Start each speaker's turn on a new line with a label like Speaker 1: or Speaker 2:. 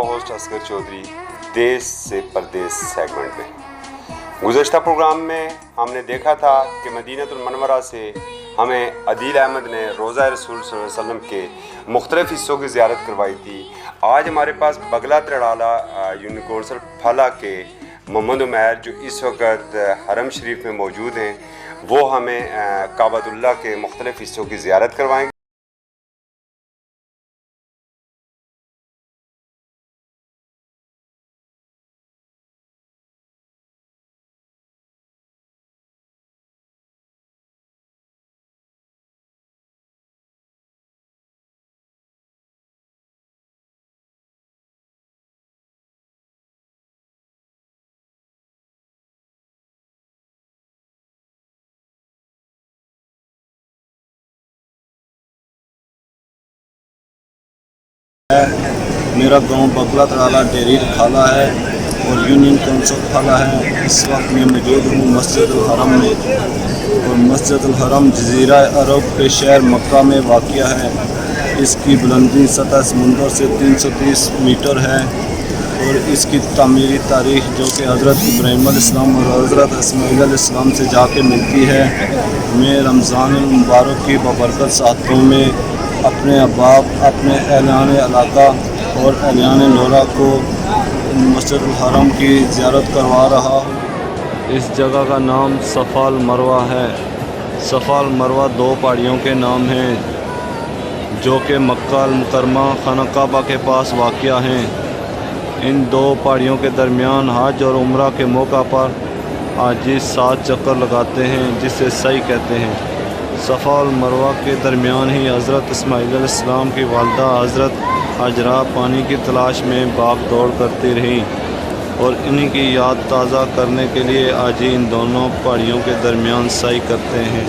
Speaker 1: کا ہوسٹ اصغر چودھری دیس سے پردیس سیگمنٹ میں۔ گزشتہ پروگرام میں ہم نے دیکھا تھا کہ مدینہ المنورہ سے ہمیں عدیل احمد نے روضہ رسول صلی اللہ علیہ وسلم کے مختلف حصوں کی زیارت کروائی تھی۔ آج ہمارے پاس بغلہ ترڑالہ یونیورسل پھلا کے محمد عمیر جو اس وقت حرم شریف میں موجود ہیں، وہ ہمیں کعبۃ اللہ کے مختلف حصوں کی زیارت کروائیں گے۔
Speaker 2: میرا گاؤں بغلہ ترڑالہ ڈیریر کھالا ہے اور یونین کونسل کھالا ہے۔ اس وقت میں موجود ہوں مسجد الحرم میں، اور مسجد الحرم جزیرہ عرب کے شہر مکہ میں واقع ہے۔ اس کی بلندی سطح سمندر سے 330 میٹر ہے، اور اس کی تعمیری تاریخ جو کہ حضرت ابراہیم علیہ السلام اور حضرت اسماعیل علیہ السلام سے جا کے ملتی ہے۔ میں رمضان المبارک کی بابرکت ساعتوں میں اپنے احباب، اپنے اہلان علاقہ اور اہلان نورہ کو مسجد الحرم کی زیارت کروا رہا ہوں۔ اس جگہ کا نام صفا المروہ ہے۔ صفا المروہ دو پہاڑیوں کے نام ہیں جو کہ مکہ المکرمہ خانہ کعبہ کے پاس واقع ہیں۔ ان دو پہاڑیوں کے درمیان حج اور عمرہ کے موقع پر حاجی 7 چکر لگاتے ہیں، جسے سعی کہتے ہیں۔ صفا اور مروہ کے درمیان ہی حضرت اسماعیل علیہ السلام کی والدہ حضرت ہاجرہ پانی کی تلاش میں بھاگ دوڑ کرتی رہیں، اور انہی کی یاد تازہ کرنے کے لیے حاجی ان دونوں پہاڑیوں کے درمیان سعی کرتے ہیں۔